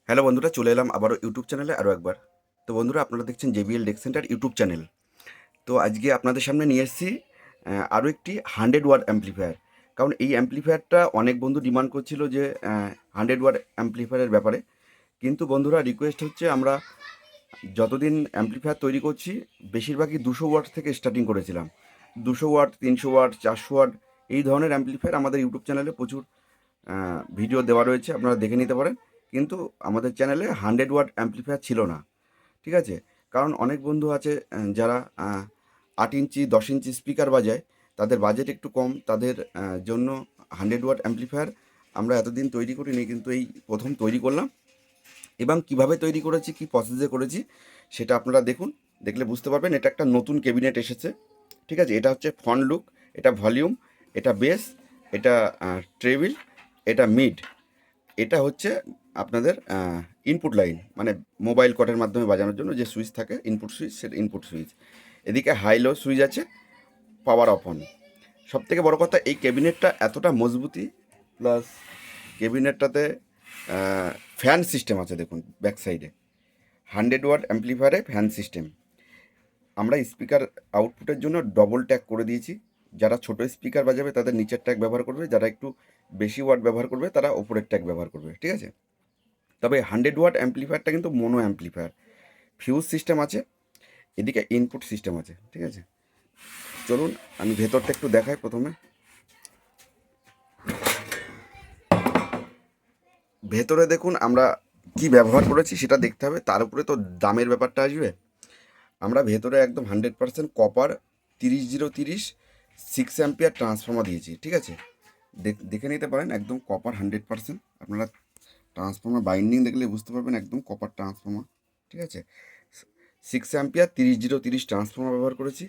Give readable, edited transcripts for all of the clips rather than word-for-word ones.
Hello বন্ধুরা, চলে এলাম আবারও ইউটিউব চ্যানেলে আরও একবার। তো বন্ধুরা, আপনারা দেখছেন JBL deck centre YouTube channel. তো আজকে আপনাদের সামনে নিয়ে এসেছি আরও একটি 100 ওয়াট অ্যাম্পলিফায়ার। কারণ এই অ্যাম্পলিফায়ারটা অনেক বন্ধু ডিমান্ড করছিল যে 100 ওয়াট অ্যাম্পলিফায়ারের ব্যাপারে। কিন্তু বন্ধুরা, রিকোয়েস্ট হচ্ছে, আমরা যতদিন অ্যাম্পলিফায়ার তৈরি করছি বেশিরভাগই 200 ওয়াট থেকে স্টার্টিং করেছিলাম। 200 ওয়াট, 300 ওয়াট, 400 ওয়াট এই ধরনের অ্যাম্পলিফায়ার আমাদের ইউটিউব চ্যানেলে প্রচুর ভিডিও দেওয়া রয়েছে, আপনারা দেখে নিতে পারেন। কিন্তু আমাদের চ্যানেলে 100 ওয়াট অ্যাম্পলিফায়ার ছিল না, ঠিক আছে? কারণ অনেক বন্ধু আছে যারা 8 ইঞ্চি 10 ইঞ্চি স্পিকার বাজায়, তাদের বাজেট একটু কম, তাদের জন্য 100 ওয়াট অ্যাম্পলিফায়ার আমরা এতদিন তৈরি করিনি, কিন্তু এই প্রথম তৈরি করলাম। এবং কিভাবে তৈরি করেছি, কি প্রসেসে করেছি, সেটা আপনারা দেখুন, দেখলে বুঝতে পারবেন। এটা একটা নতুন ক্যাবিনেট এসেছে, ঠিক আছে? এটা হচ্ছে ফ্রন্ট লুক, এটা ভলিউম, এটা বেস, এটা ট্রেবিল, এটা মিড, এটা হচ্ছে আপনাদের ইনপুট লাইন, মানে মোবাইল কর্ডের মাধ্যমে বাজানোর জন্য যে সুইচ থাকে, ইনপুট সুইচ, সেটা ইনপুট সুইচ। এদিকে হাই লো সুইচ আছে, পাওয়ার অফ অন। সবথেকে বড় কথা, এই ক্যাবিনেটটা এতটা মজবুতি, প্লাস ক্যাবিনেটটাতে ফ্যান সিস্টেম আছে, দেখুন ব্যাক সাইডে 100 ওয়াট অ্যাম্পলিফায়ারে ফ্যান সিস্টেম। আমরা স্পিকার আউটপুটের জন্য ডবল ট্যাগ করে দিয়েছি। যারা ছোট স্পিকার বাজাবে তাদের নিচের ট্যাগ ব্যবহার করবে, যারা একটু বেশি ওয়াট ব্যবহার করবে তারা ওপরের ট্যাগ ব্যবহার করবে, ঠিক আছে? তবে 100 ওয়াট অ্যাম্পলিফায়ারটা কিন্তু মোনো অ্যাম্পলিফায়ার, ফিউজ সিস্টেম আছে, এদিকে ইনপুট সিস্টেম আছে, ঠিক আছে? চলুন আমি ভেতরটা একটু দেখাই। প্রথমে ভেতরে দেখুন আমরা কি ব্যবহার করেছি সেটা দেখতে হবে, তার উপরে তো দামের ব্যাপারটা আসবে। আমরা ভেতরে একদম 100% কপার 30030 6 অ্যাম্পিয়ার ট্রান্সফর্মার দিয়েছি, ঠিক আছে? দেখে নিতে পারেন, একদম কপার 100%। আপনারা ট্রান্সফর্মার বাইন্ডিং দেখলে বুঝতে পারবেন, একদম কপার ট্রান্সফর্মার, ঠিক আছে? 6 অ্যাম্পিয়ার 30030 ট্রান্সফর্মার ব্যবহার করেছি।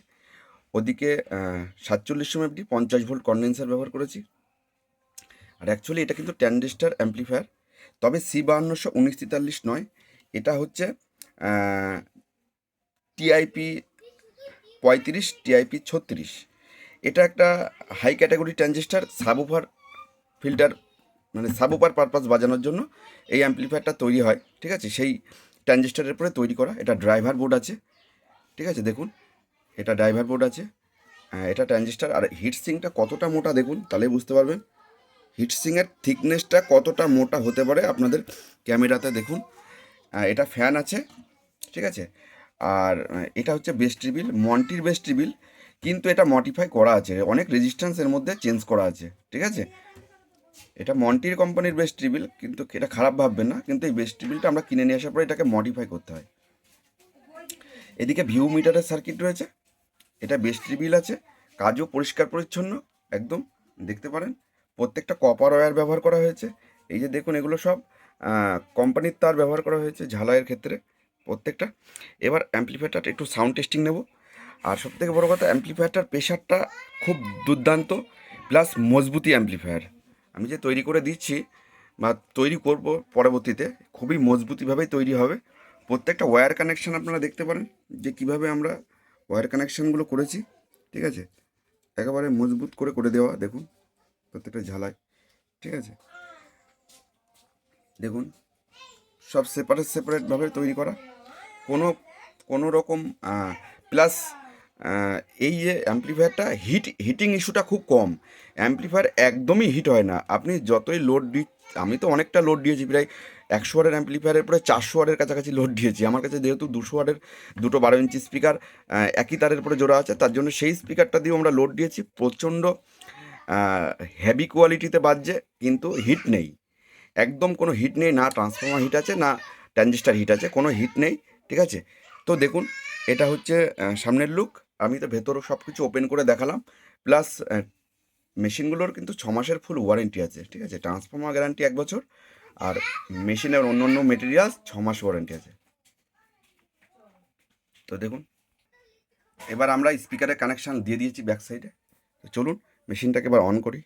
ওদিকে 4700 এফডি 50 ভোল্ট কন্ডেন্সার ব্যবহার করেছি। আর অ্যাকচুয়ালি এটা কিন্তু ট্যান্ডিস্টার অ্যাম্পলিফায়ার, তবে C5200 1943 নয়, এটা হচ্ছে টিআইপি 35 টিআইপি 36। এটা একটা high category transistor, subwoofer filter, মানে সাবউফার পারপাস বাজানোর জন্য এই অ্যাম্পলিফায়ারটা তৈরি হয়, ঠিক আছে? সেই ট্রানজিস্টারের উপরে তৈরি করা। এটা ড্রাইভার বোর্ড আছে, ঠিক আছে? দেখুন, এটা ড্রাইভার বোর্ড আছে, এটা ট্রানজিস্টার। আর হিটসিংটা কতটা মোটা দেখুন, তাহলে বুঝতে পারবেন হিটসিংয়ের থিকনেসটা কতটা মোটা হতে পারে। আপনাদের ক্যামেরাতে দেখুন, এটা ফ্যান আছে, ঠিক আছে? আর এটা হচ্ছে বেস ট্রিবিল, মন্টির বেস ট্রিবিল, কিন্তু এটা মডিফাই করা আছে, অনেক রেজিস্ট্যান্স এর মধ্যে চেঞ্জ করা আছে, ঠিক আছে? এটা মন্টির কোম্পানির বেস ট্রিবিল, কিন্তু এটা খারাপ ভাববেন না, কিন্তু এই বেস ট্রিবিলটা আমরা কিনে নিয়ে আসার পরে এটাকে মডিফাই করতে হয়। এদিকে ভিউ মিটারের সার্কিট রয়েছে, এটা বেস ট্রিবিল আছে, কাজও পরিষ্কার পরিচ্ছন্ন একদম, দেখতে পারেন। প্রত্যেকটা কপার ওয়্যার ব্যবহার করা হয়েছে। এই যে দেখুন, এগুলো সব কোম্পানির তার ব্যবহার করা হয়েছে ঝালাইয়ের ক্ষেত্রে প্রত্যেকটা। এবার অ্যাম্পলিফায়ারটা একটু সাউন্ড টেস্টিং নেব। আর সবথেকে বড় কথা, অ্যাম্পলিফায়ারটার প্রেশারটা খুব দুর্দান্ত, প্লাস মজবুতি অ্যাম্পলিফায়ার। আমি যে তৈরি করে দিচ্ছি বা তৈরি করব পরবর্তীতে, খুবই মজবুতিভাবেই তৈরি হবে। প্রত্যেকটা ওয়্যার কানেকশান আপনারা দেখতে পারেন যে কীভাবে আমরা ওয়্যার কানেকশানগুলো করেছি, ঠিক আছে? একেবারে মজবুত করে করে দেওয়া, দেখুন প্রত্যেকটা ঝালাই, ঠিক আছে? দেখুন, সব সেপারেট সেপারেটভাবে তৈরি করা, কোনো কোনো রকম প্লাস এই যে অ্যাম্পলিফায়ারটা হিটিং ইস্যুটা খুব কম। অ্যাম্পলিফায়ার একদমই হিট হয় না, আপনি যতই লোড আমি তো অনেকটা লোড দিয়েছি, প্রায় 100 ওয়াটের অ্যাম্পলিফায়ারের পরে 400 ওয়াটের কাছাকাছি লোড দিয়েছি। আমার কাছে যেহেতু 200 ওয়াটের দুটো 12 ইঞ্চি স্পিকার একই তারের উপরে জোড়া আছে, তার জন্য সেই স্পিকারটা দিয়েও আমরা লোড দিয়েছি। প্রচণ্ড হেভি কোয়ালিটিতে বাজছে, কিন্তু হিট নেই, একদম কোনো হিট নেই, না ট্রান্সফর্মার হিট আছে না ট্রানজিস্টার হিট আছে, কোনো হিট নেই, ঠিক আছে? তো দেখুন, এটা হচ্ছে সামনের লুক। আমি তো ভেতরও সব কিছু ওপেন করে দেখালাম, প্লাস মেশিনগুলোর কিন্তু 6 মাসের ফুল ওয়ারেন্টি আছে, ঠিক আছে? ট্রান্সফর্মার গ্যারান্টি 1 বছর, আর মেশিনের অন্য অন্য মেটেরিয়ালস 6 মাস ওয়ারেন্টি আছে। তো দেখুন, এবার আমরা স্পিকারের কানেকশান দিয়ে দিয়েছি ব্যাক সাইডে। তো চলুন মেশিনটাকে এবার অন করি।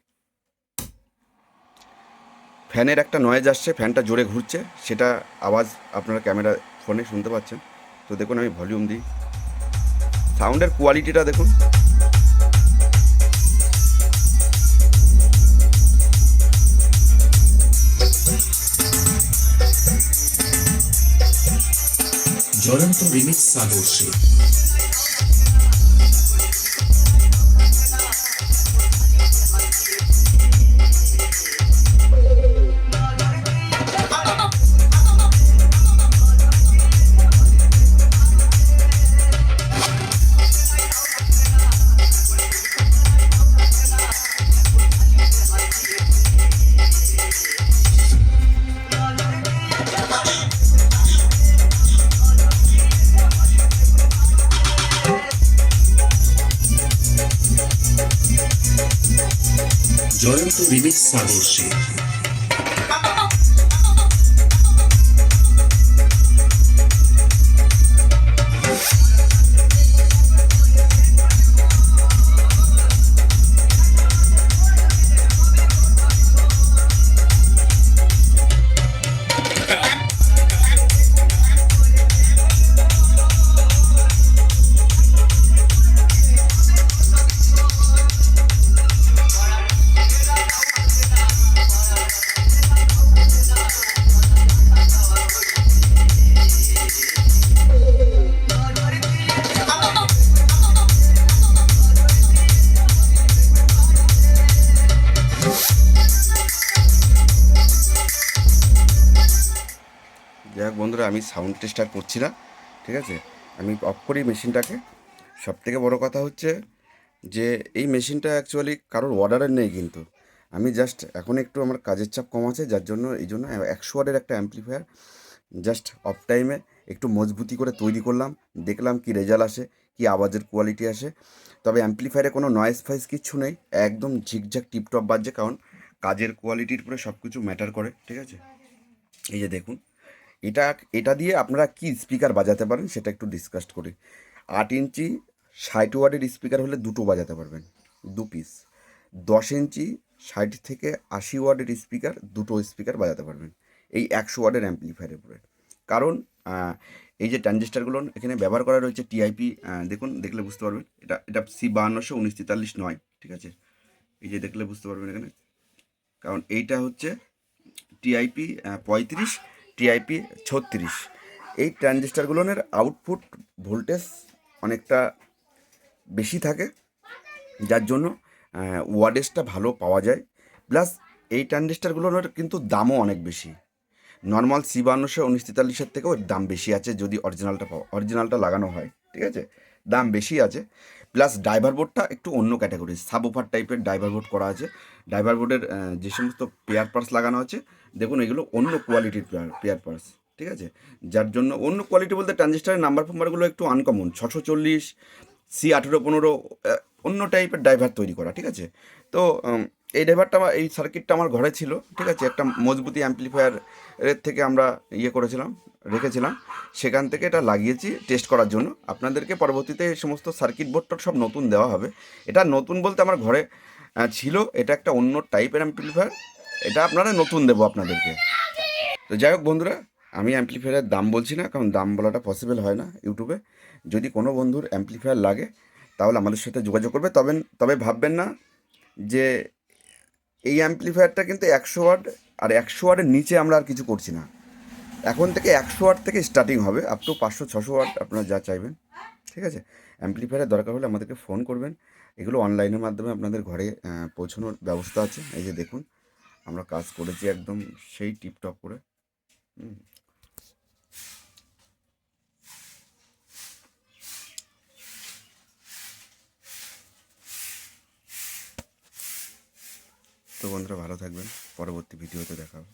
ফ্যানের একটা নয়েজ আসছে, ফ্যানটা জোরে ঘুরছে, সেটা আওয়াজ আপনারা ক্যামেরা ফোনে শুনতে পাচ্ছেন। তো দেখুন, আমি ভলিউম দিই, সাউন্ডের কোয়ালিটিটা দেখুন। জ্বলন্ত রিমিক্স আদর্শে জ্বলন্ত রিমিক্স আদর্শে যাই হোক বন্ধুরা, আমি সাউন্ড টেস্ট আর করছি না, ঠিক আছে। আমি অফ করি মেশিনটাকে। সবথেকে বড় কথা হচ্ছে যে এই মেশিনটা অ্যাকচুয়ালি কারোর অর্ডারের নেই, কিন্তু আমি জাস্ট এখন একটু আমার কাজের চাপ কম আছে, যার জন্য এই জন্য 100 ওয়াটের একটা অ্যাম্পলিফায়ার জাস্ট অফ টাইমে একটু মজবুতি করে তৈরি করলাম, দেখলাম কি রেজাল্ট আসে, কি আওয়াজের কোয়ালিটি আসে। তবে অ্যাম্পলিফায়ারে কোনো নয়েজ ফাইজ কিচ্ছু নেই, একদম ঝিকঝাক টিপটপ বাজছে, কারণ কাজের কোয়ালিটির উপরে সব কিছু ম্যাটার করে, ঠিক আছে। এই যে দেখুন, এটা এটা দিয়ে আপনারা কি স্পিকার বাজাতে পারেন সেটা একটু ডিসকাস করি। 8 ইঞ্চি 60 ওয়াটের স্পিকার হলে দুটো বাজাতে পারবেন, 2 পিস। 10 ইঞ্চি 60 থেকে 80 ওয়াটের স্পিকার, দুটো স্পিকার বাজাতে পারবেন এই 100 ওয়াটের অ্যাম্পলিফায়ারের উপরে। কারণ এই যে ট্রানজিস্টারগুলো এখানে ব্যবহার করা রয়েছে টিআইপি, দেখুন, দেখলে বুঝতে পারবেন। এটা এটা C5200 1943 নয়, ঠিক আছে। এই যে দেখলে বুঝতে পারবেন এখানে, কারণ এইটা হচ্ছে টিআইপি 35, টিআইপি 36। এই ট্রানজিস্টারগুলোর আউটপুট ভোল্টেজ অনেকটা বেশি থাকে, যার জন্য ওয়াটেজটা ভালো পাওয়া যায়। প্লাস এই ট্রানজিস্টারগুলোর কিন্তু দামও অনেক বেশি। নর্মাল C5200 1943 থেকেও এর দাম বেশি আছে, যদি অরিজিনালটা লাগানো হয়, ঠিক আছে, দাম বেশি আছে। প্লাস ড্রাইভার বোর্ডটা একটু অন্য ক্যাটাগরি, সাবওুফার টাইপের ড্রাইভার বোর্ড করা আছে। ড্রাইভার বোর্ডের যে সমস্ত পেয়ার পার্টস লাগানো আছে, দেখুন এগুলো অন্য কোয়ালিটির পেয়ার পার্টস, ঠিক আছে। যার জন্য অন্য কোয়ালিটি বলতে ট্রানজিস্টারের নাম্বার ফাম্বারগুলো একটু আনকমন, 640 C1815 অন্য টাইপের ড্রাইভার তৈরি করা, ঠিক আছে। তো এই ড্রাইভারটা এই সার্কিটটা আমার ঘরে ছিল, ঠিক আছে। একটা মজবুতি অ্যাম্পলিফায়ারের থেকে আমরা রেখেছিলাম, সেখান থেকে এটা লাগিয়েছি টেস্ট করার জন্য। আপনাদেরকে পরবর্তীতে এই সমস্ত সার্কিট বোর্ডটা সব নতুন দেওয়া হবে। এটা নতুন বলতে আমার ঘরে ছিল, এটা একটা অন্য টাইপের অ্যাম্পলিফায়ার, এটা আপনারা নতুন দেবো আপনাদেরকে। তো যাই হোক বন্ধুরা, আমি অ্যাম্পলিফায়ারের দাম বলছি না, কারণ দাম বলাটা পসিবল হয় না ইউটিউবে। যদি কোনো বন্ধুর অ্যাম্পলিফায়ার লাগে তাহলে আমাদের সাথে যোগাযোগ করবে। তবে ভাববেন না যে এই অ্যাম্পলিফায়ারটা কিন্তু 100 ওয়াট, আর 100 ওয়াটের নিচে আমরা আর কিছু করছি না। এখন থেকে 100 ওয়াট থেকে স্টার্টিং হবে, আপ টু 500-600 ওয়াট আপনারা যা চাইবেন, ঠিক আছে। অ্যাম্পলিফায়ারের দরকার হলে আমাদেরকে ফোন করবেন। এগুলো অনলাইনের মাধ্যমে আপনাদের ঘরে পৌঁছানোর ব্যবস্থা আছে। এই যে দেখুন, আমরা কাজ করেছি একদম সেই টিপটপ করে। তো বন্ধুরা, ভালো থাকবেন, পরবর্তী ভিডিওতে দেখা হবে।